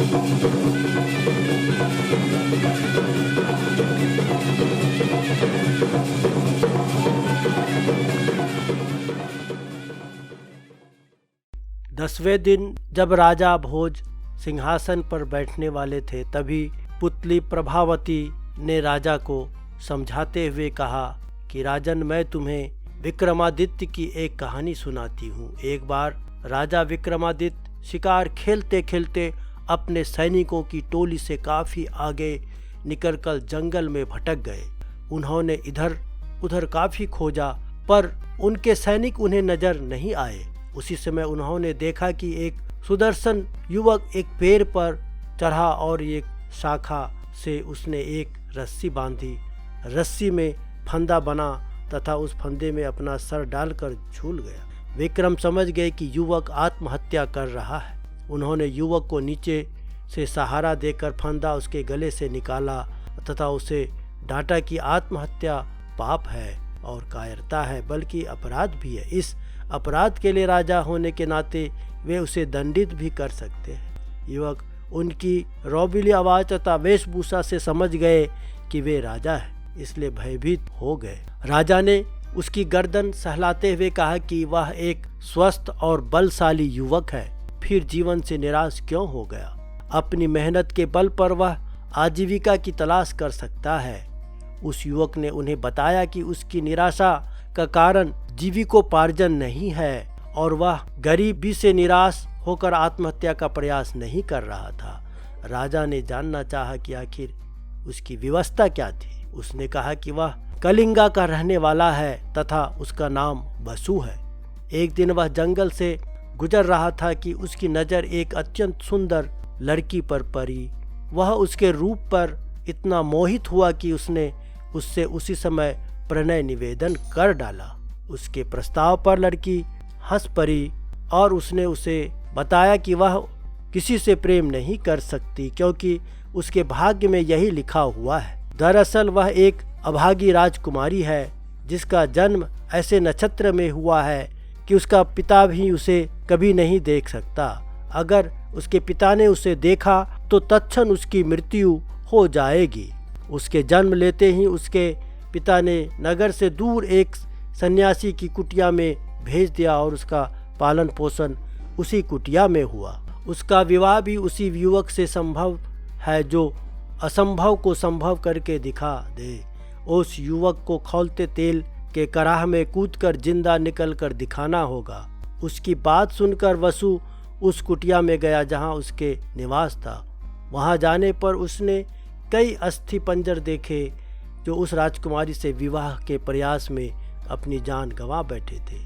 10वें दिन जब राजा भोज सिंहासन पर बैठने वाले थे, तभी पुतली प्रभावती ने राजा को समझाते हुए कहा कि राजन, मैं तुम्हें विक्रमादित्य की एक कहानी सुनाती हूँ। एक बार राजा विक्रमादित्य शिकार खेलते खेलते अपने सैनिकों की टोली से काफी आगे निकलकर जंगल में भटक गए। उन्होंने इधर उधर काफी खोजा, पर उनके सैनिक उन्हें नजर नहीं आए। उसी समय उन्होंने देखा कि एक सुदर्शन युवक एक पेड़ पर चढ़ा और एक शाखा से उसने एक रस्सी बांधी। रस्सी में फंदा बना तथा उस फंदे में अपना सर डालकर झूल गया। विक्रम समझ गए कि युवक आत्महत्या कर रहा है। उन्होंने युवक को नीचे से सहारा देकर फंदा उसके गले से निकाला तथा उसे डांटा कि आत्महत्या पाप है और कायरता है, बल्कि अपराध भी है। इस अपराध के लिए राजा होने के नाते वे उसे दंडित भी कर सकते हैं। युवक उनकी रौबीली आवाज तथा वेशभूषा से समझ गए कि वे राजा हैं, इसलिए भयभीत हो गए। राजा ने उसकी गर्दन सहलाते हुए कहा कि वह एक स्वस्थ और बलशाली युवक है, फिर जीवन से निराश क्यों हो गया? अपनी मेहनत के बल पर वह आजीविका की तलाश कर सकता है। उस युवक ने उन्हें बताया कि उसकी निराशा का कारण जीविकोपार्जन नहीं है और वह गरीबी से निराश होकर आत्महत्या का प्रयास नहीं कर रहा था। राजा ने जानना चाहा कि आखिर उसकी व्यवस्था क्या थी। उसने कहा कि वह कलिंगा का रहने वाला है तथा उसका नाम बसु है। एक दिन वह जंगल से गुजर रहा था कि उसकी नज़र एक अत्यंत सुंदर लड़की पर पड़ी। वह उसके रूप पर इतना मोहित हुआ कि उसने उससे उसी समय प्रणय निवेदन कर डाला। उसके प्रस्ताव पर लड़की हंस पड़ी और उसने उसे बताया कि वह किसी से प्रेम नहीं कर सकती, क्योंकि उसके भाग्य में यही लिखा हुआ है। दरअसल वह एक अभागी राजकुमारी है, जिसका जन्म ऐसे नक्षत्र में हुआ है कि उसका पिता भी उसे कभी नहीं देख सकता। अगर उसके पिता ने उसे देखा तो तत्क्षण उसकी मृत्यु हो जाएगी। उसके जन्म लेते ही उसके पिता ने नगर से दूर एक सन्यासी की कुटिया में भेज दिया और उसका पालन पोषण उसी कुटिया में हुआ। उसका विवाह भी उसी युवक से संभव है जो असंभव को संभव करके दिखा दे। उस युवक को खौलते तेल के कराह में कूदकर जिंदा निकलकर दिखाना होगा। उसकी बात सुनकर वसु उस कुटिया में गया जहां उसके निवास था। वहां जाने पर उसने कई अस्थि पंजर देखे जो उस राजकुमारी से विवाह के प्रयास में अपनी जान गंवा बैठे थे।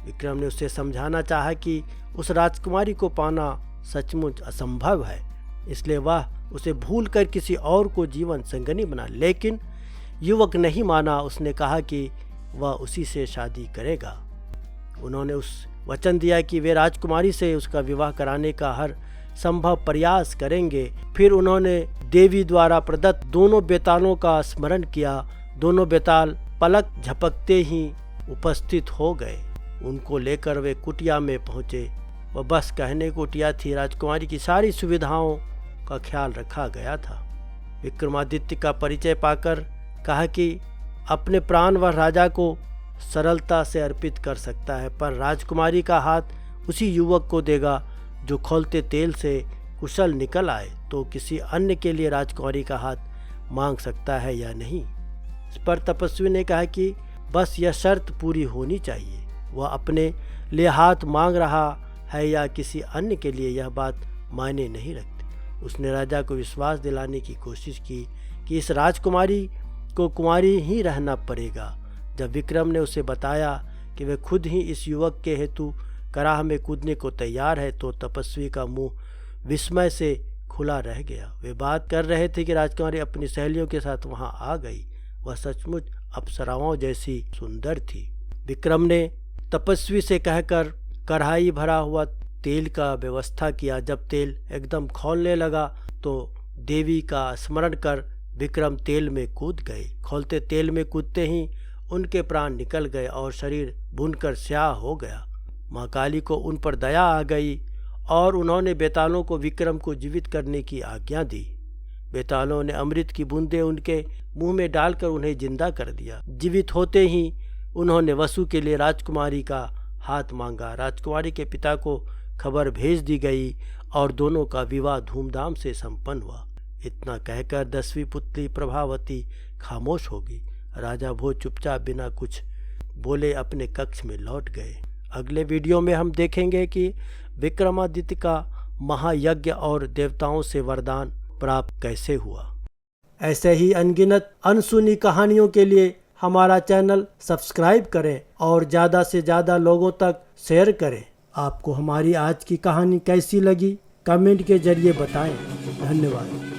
विक्रम ने उससे समझाना चाहा कि उस राजकुमारी को पाना सचमुच असंभव है, इसलिए वह उसे भूलकर किसी और को जीवन संगनी बना। लेकिन युवक नहीं माना। उसने कहा कि वह उसी से शादी करेगा। उन्होंने उस वचन दिया कि वे राजकुमारी से उसका विवाह कराने का हर संभव प्रयास करेंगे। फिर उन्होंने देवी द्वारा प्रदत्त दोनों बेतालों का स्मरण किया। दोनों बेताल पलक झपकते ही उपस्थित हो गए। उनको लेकर वे कुटिया में पहुंचे। वह बस कहने कुटिया थी। राजकुमारी की सारी सुविधाओं का ख्याल रखा गया था। विक्रमादित्य का परिचय पाकर कहा कि अपने प्राण वह राजा को सरलता से अर्पित कर सकता है, पर राजकुमारी का हाथ उसी युवक को देगा जो खौलते तेल से कुशल निकल आए। तो किसी अन्य के लिए राजकुमारी का हाथ मांग सकता है या नहीं? इस पर तपस्वी ने कहा कि बस यह शर्त पूरी होनी चाहिए। वह अपने लिए हाथ मांग रहा है या किसी अन्य के लिए, यह बात मायने नहीं रखती। उसने राजा को विश्वास दिलाने की कोशिश की कि इस राजकुमारी को कुंवारी ही रहना पड़ेगा। जब विक्रम ने उसे बताया कि वह खुद ही इस युवक के हेतु कराह में कूदने को तैयार है, तो तपस्वी का मुंह विस्मय से खुला रह गया। वे बात कर रहे थे कि राजकुमारी अपनी सहेलियों के साथ वहां आ गई। वह सचमुच अप्सराओं जैसी सुंदर थी। विक्रम ने तपस्वी से कहकर कढ़ाई भरा हुआ तेल का व्यवस्था किया। जब तेल एकदम खौलने लगा तो देवी का स्मरण कर विक्रम तेल में कूद गए। खौलते तेल में कूदते ही उनके प्राण निकल गए और शरीर भुनकर स्याह हो गया। माँ काली को उन पर दया आ गई और उन्होंने बेतालों को विक्रम को जीवित करने की आज्ञा दी। बेतालों ने अमृत की बूंदें उनके मुंह में डालकर उन्हें जिंदा कर दिया। जीवित होते ही उन्होंने वसु के लिए राजकुमारी का हाथ मांगा। राजकुमारी के पिता को खबर भेज दी गई और दोनों का विवाह धूमधाम से संपन्न हुआ। इतना कहकर 10वीं पुत्री प्रभावती खामोश होगी। राजा भोज चुपचाप बिना कुछ बोले अपने कक्ष में लौट गए। अगले वीडियो में हम देखेंगे कि विक्रमादित्य का महायज्ञ और देवताओं से वरदान प्राप्त कैसे हुआ। ऐसे ही अनगिनत अनसुनी कहानियों के लिए हमारा चैनल सब्सक्राइब करें और ज़्यादा से ज़्यादा लोगों तक शेयर करें। आपको हमारी आज की कहानी कैसी लगी कमेंट के जरिए बताएं। धन्यवाद।